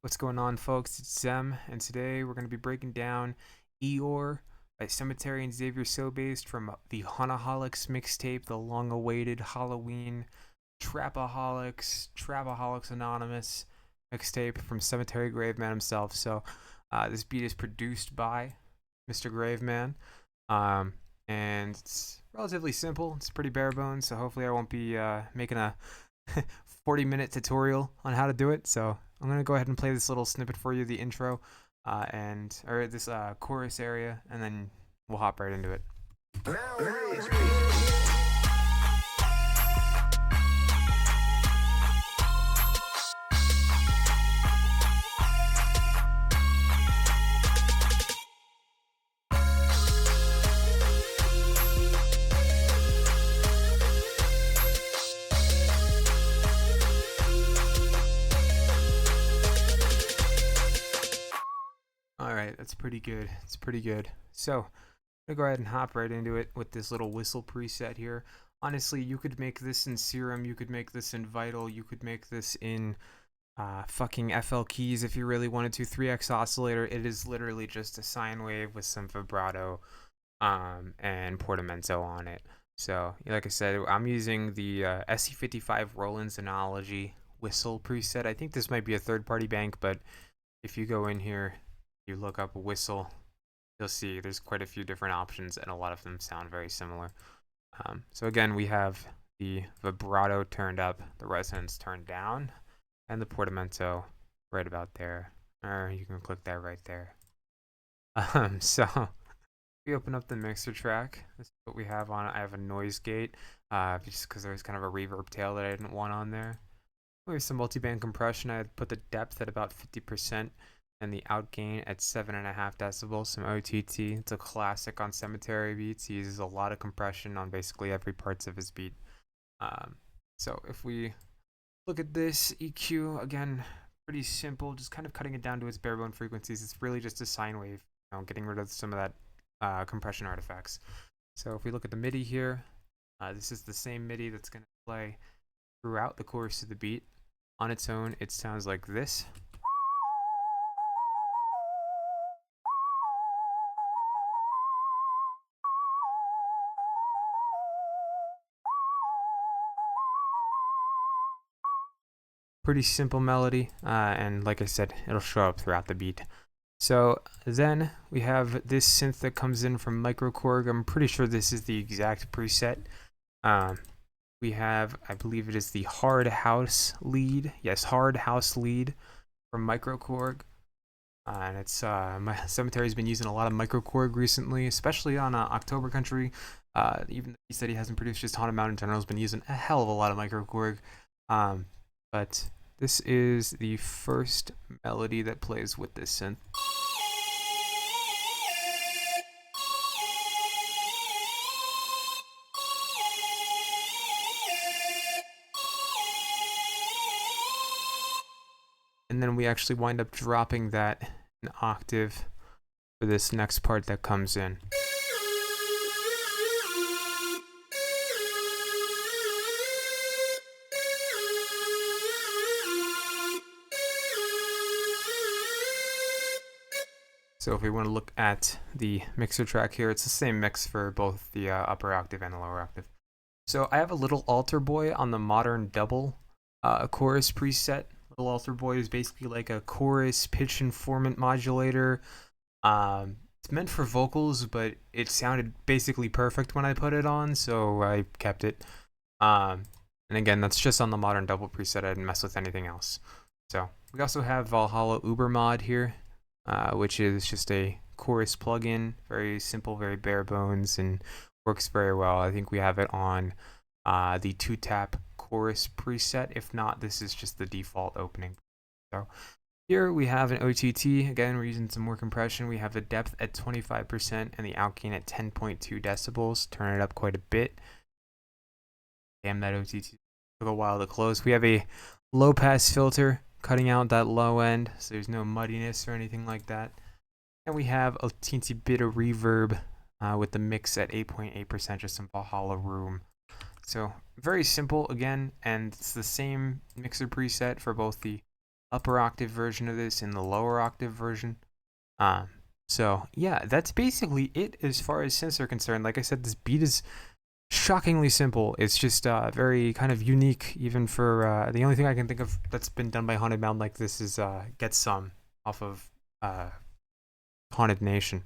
What's going on, folks? It's Zem, and today we're going to be breaking down Eeyore by Sematary and Xaviersobased from the HAUNTOHOLIXXX mixtape, the long-awaited Halloween Trapaholics Anonymous mixtape from Sematary Graveman himself. So, this beat is produced by Mr. Graveman, um, and it's relatively simple. It's pretty bare bones, so hopefully I won't be making a 40-minute tutorial on how to do it. So I'm going to go ahead and play this little snippet for you, the intro, or this chorus area, and then we'll hop right into it. Alright, that's pretty good. It's pretty good. So, I'm going to go ahead and hop right into it with this little whistle preset here. Honestly, you could make this in Serum, you could make this in Vital, you could make this in fucking FL keys if you really wanted to. 3x oscillator. It is literally just a sine wave with some vibrato and portamento on it. So, like I said, I'm using the SC55 Roland Xenology whistle preset. I think this might be a third-party bank, but if you go in here, you look up whistle, you'll see there's quite a few different options, and a lot of them sound very similar. So again, we have the vibrato turned up, the resonance turned down, and the portamento right about there. Or you can click that right there. So if we open up the mixer track, this is what we have on it. I have a noise gate, just because there's kind of a reverb tail that I didn't want on there. There's some multiband compression. I put the depth at about 50% and the outgain at 7.5 decibels. Some OTT. It's a classic on Sematary beats. He uses a lot of compression on basically every parts of his beat. So if we look at this EQ, again, pretty simple, just kind of cutting it down to its bare bone frequencies. It's really just a sine wave, getting rid of some of that compression artifacts. So if we look at the MIDI here, this is the same MIDI that's going to play throughout the chorus of the beat. On its own, it sounds like this. Pretty simple melody, and like I said, it'll show up throughout the beat. So then we have this synth that comes in from Microkorg. I'm pretty sure this is the exact preset. We have, I believe it is the Hard House lead. Yes, Hard House lead from Microkorg. And it's my Sematary's been using a lot of Microkorg recently, especially on October Country. Even though he said he hasn't produced, just Haunted Mountain in general has been using a hell of a lot of Microkorg. But this is the first melody that plays with this synth. And then we actually wind up dropping that an octave for this next part that comes in. So if we want to look at the mixer track here, it's the same mix for both the upper octave and the lower octave. So I have a little altar boy on the modern double chorus preset. Little altar boy is basically like a chorus pitch informant modulator. It's meant for vocals, but it sounded basically perfect when I put it on, so I kept it. And again, that's just on the modern double preset. I didn't mess with anything else. So we also have Valhalla Uber mod here, which is just a chorus plugin, very simple, very bare bones, and works very well. I think we have it on the 2-tap chorus preset. If not, this is just the default opening. So here we have an OTT. Again, we're using some more compression. We have the depth at 25% and the outgain at 10.2 decibels. Turn it up quite a bit. Damn, that OTT took a while to close. We have a low pass filter cutting out that low end, so there's no muddiness or anything like that. And we have a teensy bit of reverb with the mix at 8.8%, just some Valhalla room. So very simple again, and it's the same mixer preset for both the upper octave version of this and the lower octave version. So yeah, that's basically it as far as synths are concerned. Like I said, this beat is shockingly simple. It's just very kind of unique, even for the only thing I can think of that's been done by Haunted Mound like this is Get Some off of Haunted Nation.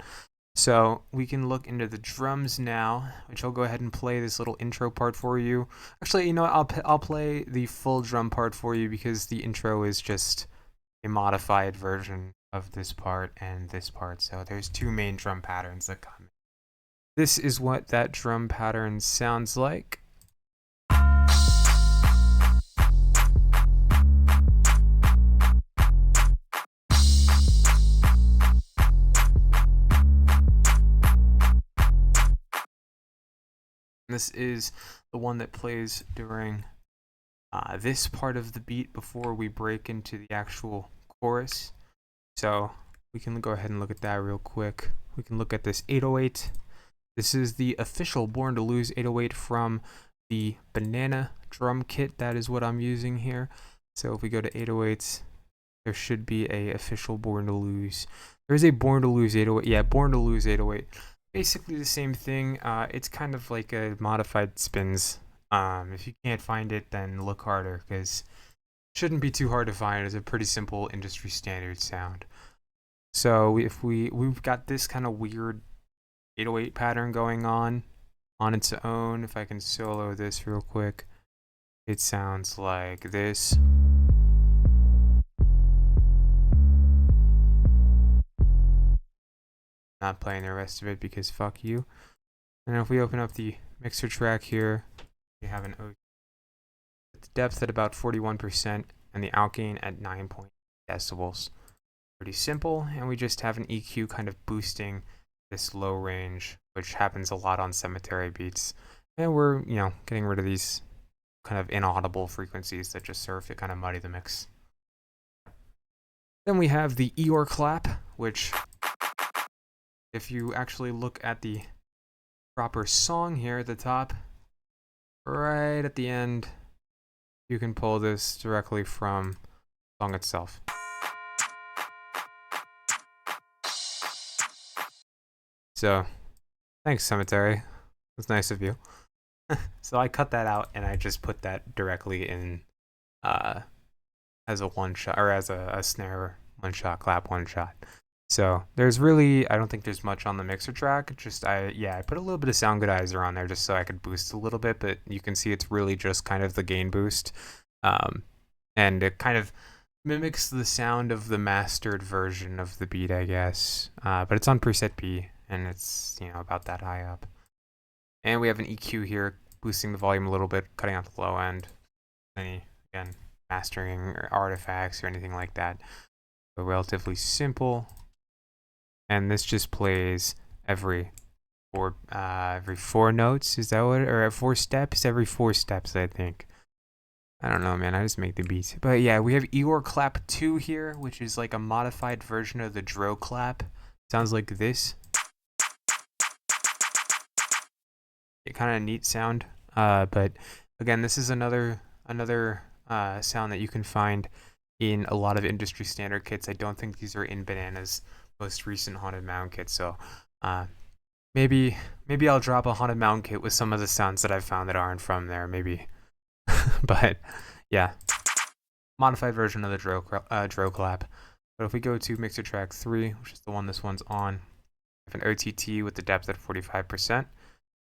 So we can look into the drums now, which I'll go ahead and play this little intro part for you. Actually, you know what? I'll play the full drum part for you because the intro is just a modified version of this part and this part. So there's two main drum patterns that come. This is what that drum pattern sounds like. This is the one that plays during this part of the beat before we break into the actual chorus. So we can go ahead and look at that real quick. We can look at this 808. This is the official Born to Lose 808 from the Banana drum kit. That is what I'm using here. So if we go to 808s, there should be a official Born to Lose. There's a Born to Lose 808. Yeah, Born to Lose 808. Basically the same thing. It's kind of like a modified spins. If you can't find it, then look harder, because it shouldn't be too hard to find. It's a pretty simple industry standard sound. So if we've got this kind of weird 808 pattern going on its own. If I can solo this real quick, it sounds like this. Not playing the rest of it because fuck you. And if we open up the mixer track here, we have an O with the depth at about 41% and the outgain at 9.8 decibels. Pretty simple, and we just have an EQ kind of boosting this low range, which happens a lot on Sematary beats. And we're, getting rid of these kind of inaudible frequencies that just serve to kind of muddy the mix. Then we have the Eeyore clap, which, if you actually look at the proper song here at the top, right at the end, you can pull this directly from the song itself. So, thanks, Sematary. That's nice of you. So I cut that out and I just put that directly in as a one shot, or as a snare one shot, clap one shot. So there's really, I don't think there's much on the mixer track. Just I put a little bit of sound goodizer on there just so I could boost a little bit, but you can see it's really just kind of the gain boost. And it kind of mimics the sound of the mastered version of the beat, I guess. But it's on preset B, and it's, about that high up. And we have an EQ here, boosting the volume a little bit, cutting out the low end. Any, again, mastering or artifacts or anything like that. So relatively simple. And this just plays every four notes. Is that what? Or 4 steps? Every 4 steps, I think. I don't know, man. I just make the beats. But yeah, we have Eeyore Clap 2 here, which is like a modified version of the Dro Clap. Sounds like this. Kind of neat sound. But again, this is another sound that you can find in a lot of industry standard kits. I don't think these are in Banana's most recent Haunted Mound kit. So maybe I'll drop a Haunted Mound kit with some of the sounds that I've found that aren't from there. Maybe. But yeah, modified version of the Dro Clap. But if we go to mixer track 3, which is the one this one's on, we have an OTT with the depth at 45%.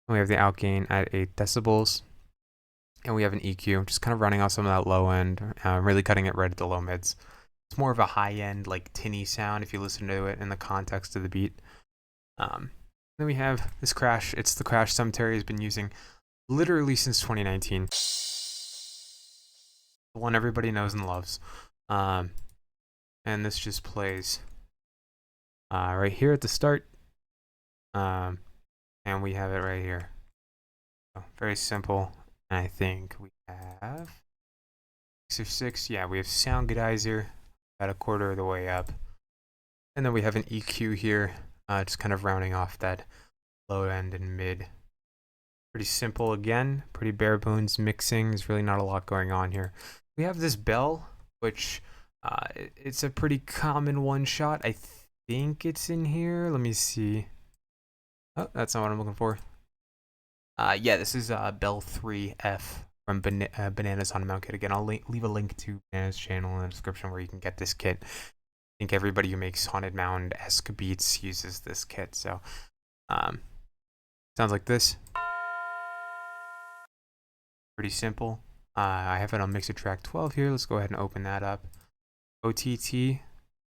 We have the outgain at 8 decibels. And we have an EQ, just kind of running off some of that low end, really cutting it right at the low mids. It's more of a high end, like tinny sound if you listen to it in the context of the beat. Then we have this crash. It's the crash Sematary has been using literally since 2019. The one everybody knows and loves. And this just plays right here at the start. And we have it right here. So very simple. And I think we have 6 or 6. Yeah, we have sound goodizer about a quarter of the way up. And then we have an EQ here, just kind of rounding off that low end and mid. Pretty simple again, pretty bare bones mixing. There's really not a lot going on here. We have this bell, which It's a pretty common one shot. I think it's in here. Let me see. Oh, that's not what I'm looking for. Yeah, this is Bell 3F from Bananas on a Mount Kit. Again, I'll leave a link to Bananas' channel in the description where you can get this kit. I think everybody who makes Haunted Mound-esque beats uses this kit. So, sounds like this. Pretty simple. I have it on Mixer Track 12 here. Let's go ahead and open that up. OTT,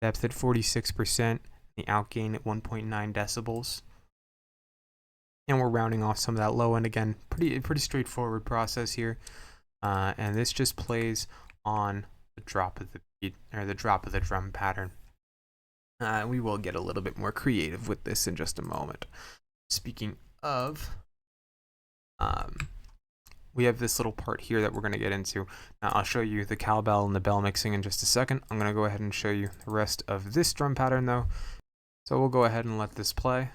depth at 46%, the outgain at 1.9 decibels. And we're rounding off some of that low end. Again, pretty straightforward process here. And this just plays on the drop of the beat, or the drop of the drum pattern. We will get a little bit more creative with this in just a moment. Speaking of, we have this little part here that we're going to get into. Now, I'll show you the cowbell and the bell mixing in just a second. I'm going to go ahead and show you the rest of this drum pattern though. So we'll go ahead and let this play.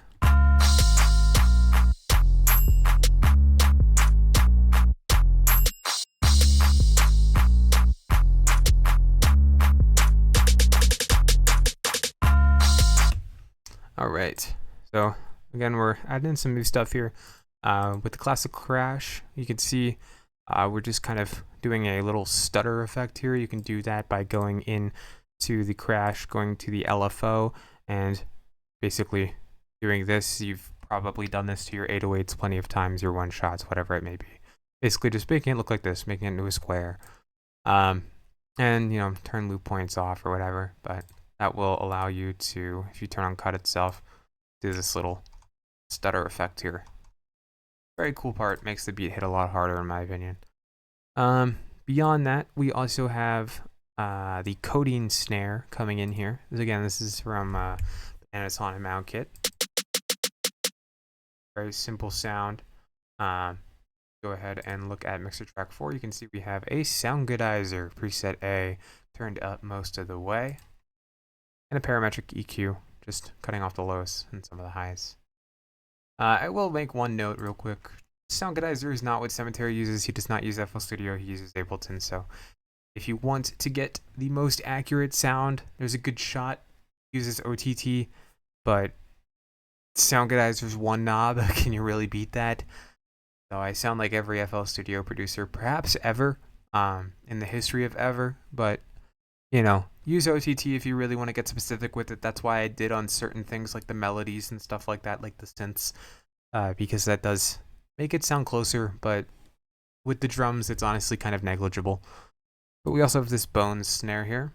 All right, so again, we're adding in some new stuff here. With the classic crash, you can see we're just kind of doing a little stutter effect here. You can do that by going in to the crash, going to the LFO, and basically doing this. You've probably done this to your 808s plenty of times, your one shots, whatever it may be. Basically just making it look like this, making it into a square. And, you know, turn loop points off or whatever, but that will allow you to, if you turn on cut itself, do this little stutter effect here. Very cool part, makes the beat hit a lot harder in my opinion. Beyond that, we also have the codeine snare coming in here. Again, this is from Bananas Haunted Mound Kit. Very simple sound. Go ahead and look at Mixer Track 4. You can see we have a Sound Goodizer preset A turned up most of the way, and a parametric EQ, just cutting off the lows and some of the highs. I will make one note real quick. Sound Goodizer is not what Sematary uses. He does not use FL Studio. He uses Ableton. So if you want to get the most accurate sound, there's a good shot. He uses OTT, but Sound Goodizer's one knob. Can you really beat that? So I sound like every FL Studio producer, perhaps ever, in the history of ever. But, you know, use OTT if you really want to get specific with it. That's why I did on certain things like the melodies and stuff like that, like the synths, because that does make it sound closer. But with the drums, it's honestly kind of negligible. But we also have this Bones snare here.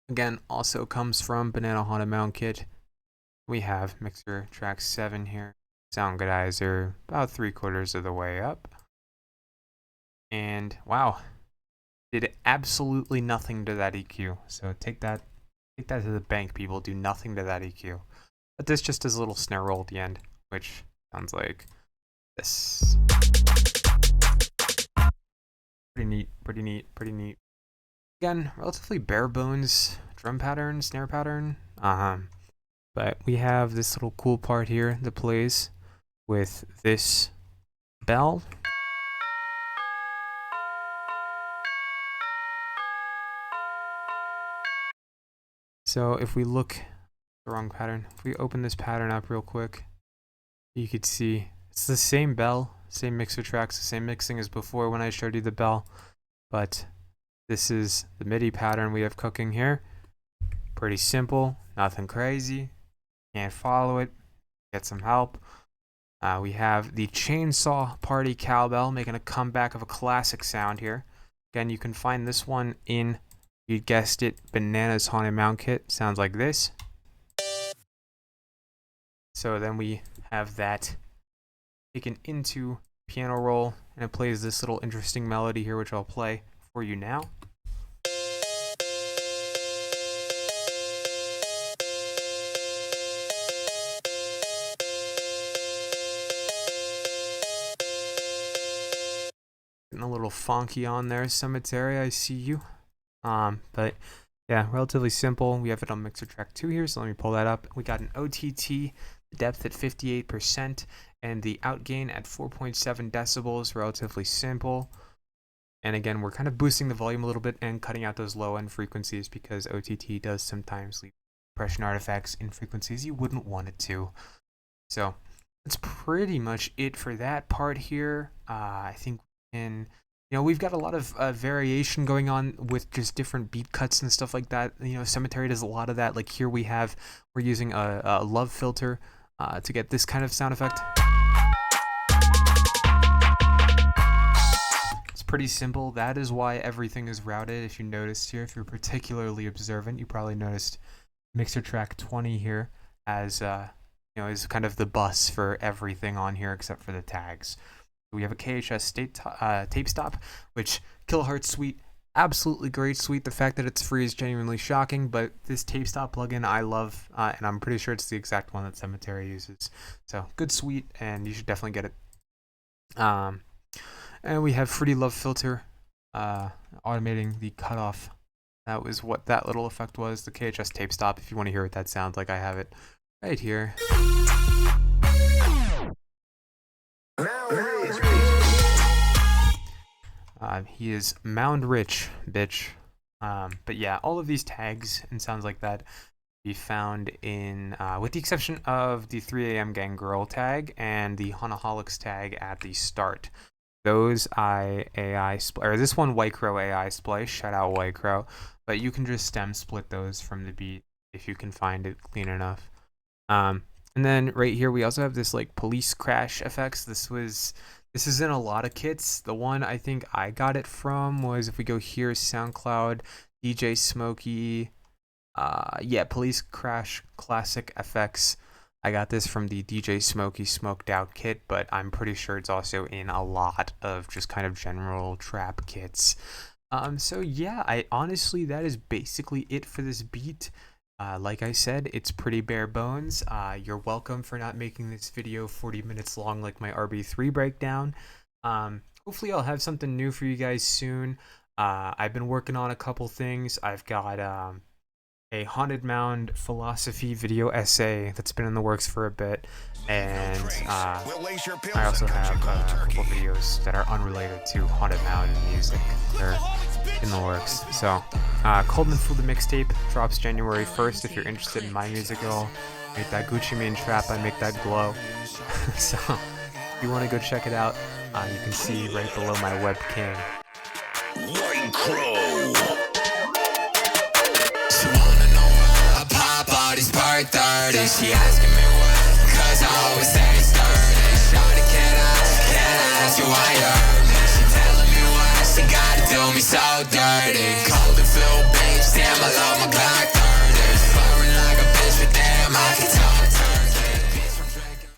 Again, also comes from Banana Haunted Mound Kit. We have Mixer Track 7 here. Sound Goodizer about 3/4 of the way up. And wow, did absolutely nothing to that EQ. So take that to the bank, people. Do nothing to that EQ. But this just does a little snare roll at the end, which sounds like this. Pretty neat, pretty neat, pretty neat. Again, relatively bare bones drum pattern, snare pattern. But we have this little cool part here that plays with this bell. So if we look the wrong pattern, if we open this pattern up real quick, you could see it's the same bell, same mixer tracks, the same mixing as before when I showed you the bell, but this is the MIDI pattern we have cooking here. Pretty simple, nothing crazy. Can't follow it, get some help. We have the Chainsaw Party Cowbell making a comeback of a classic sound here. Again, you can find this one in, you guessed it, Bananas Haunted Mound Kit. Sounds like this. So then we have that taken into piano roll, and it plays this little interesting melody here, which I'll play for you now. Getting a little funky on there, Sematary, I see you. But yeah, relatively simple. We have it on Mixer Track 2 here, so let me pull that up. We got an OTT, depth at 58%, and the outgain at 4.7 decibels, relatively simple. And again, we're kind of boosting the volume a little bit and cutting out those low end frequencies because OTT does sometimes leave compression artifacts in frequencies you wouldn't want it to. So that's pretty much it for that part here. I think we've got a lot of variation going on with just different beat cuts and stuff like that. Sematary does a lot of that. Like here we're using a love filter to get this kind of sound effect. It's pretty simple. That is why everything is routed. If you noticed here, if you're particularly observant, you probably noticed mixer track 20 here as is kind of the bus for everything on here except for the tags. We have a KHS tape stop, which kilohertz suite, absolutely great suite. The fact that it's free is genuinely shocking, but this tape stop plugin I love, and I'm pretty sure it's the exact one that Sematary uses. So good suite, and you should definitely get it. And we have Fruity Love Filter, automating the cutoff. That was what that little effect was, the KHS tape stop, if you want to hear what that sounds like. I have it right here. He is mound rich, bitch. But yeah, all of these tags and sounds like that be found in, with the exception of the 3 AM Gang Girl tag and the HAUNTOHOLIXXX tag at the start. Those this one White Crow AI splice, shout out White Crow, but you can just stem split those from the beat if you can find it clean enough. And then right here we also have this like police crash effects. This is in a lot of kits. The one I think I got it from was, if we go here, SoundCloud, DJ Smokey, police crash classic effects. I got this from the DJ Smokey Smoked Out kit, but I'm pretty sure it's also in a lot of just kind of general trap kits. So yeah, that is basically it for this beat. Like I said, it's pretty bare bones. You're welcome for not making this video 40 minutes long like my RB3 breakdown. Hopefully I'll have something new for you guys soon. I've been working on a couple things. I've got a Haunted Mound philosophy video essay that's been in the works for a bit, and I also have a couple videos that are unrelated to Haunted Mound and music. They're in the works. So Coldman Fool the mixtape drops January 1st. If you're interested in my music at all, make that Gucci Mane trap, I make that glow. So if you want to go check it out, you can see right below my webcam. White Crow. She wanna know why I pop out these part 30. She asking me why, cause I always say sturdy. Shawty, can I ask you why you hurt me? She telling me why she gotta do me so dirty. Cold and feel bitch, damn I love my Glock